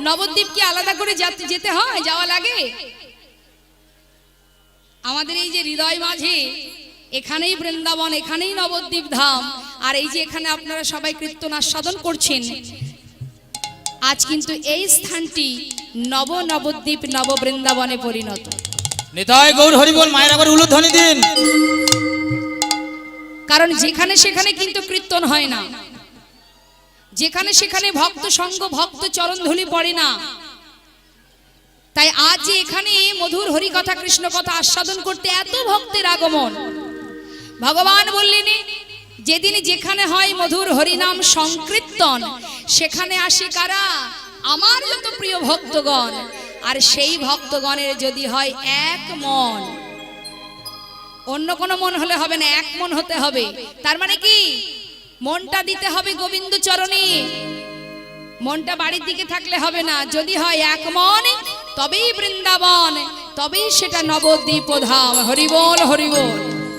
নবদ্বীপ কি আলাদা করে যেতে হয়, যাওয়া লাগে? আমাদের এই যে হৃদয় মাঝে এখানেই বৃন্দাবন, এখানেই নবদ্বীপ ধাম, আর এই যে এখানে আপনারা সবাই কীর্তন আস্বাদন করছেন, আজ কিন্তু এই স্থানটি নবদ্বীপ নব বৃন্দাবনে পরিণত। নিতাই গৌর হরি বল, মায়ের আবার উলুধ্বনি দিন। কারণ যেখানে সেখানে কিন্তু কীর্তন হয় না, যেখানে সেখানে ভক্ত সঙ্গ ভক্ত চরণ ধুলি পড়ে না। তাই আজ যে এখানে মধুর হরি কথা কৃষ্ণ কথা আস্বাদন করতে এত ভক্তের আগমন, ভগবান বললেন যেদিন যেখানে হয় মধুর হরিনাম সংকীর্তন, সেখানে আসে কারা? আমার যত প্রিয় ভক্তগণ। আর সেই ভক্তগণের যদি হয় এক মন, অন্য কোনো মন হলে হবে না, এক মন হতে হবে। তার মানে কি? মনটা দিতে হবে গোবিন্দ চরণে, মনটা বাড়ির দিকে থাকলে হবে না। যদি হয় এক মন, তবেই বৃন্দাবন, তবেই সেটা নবদ্বীপ ধাম। হরি বল হরি বল।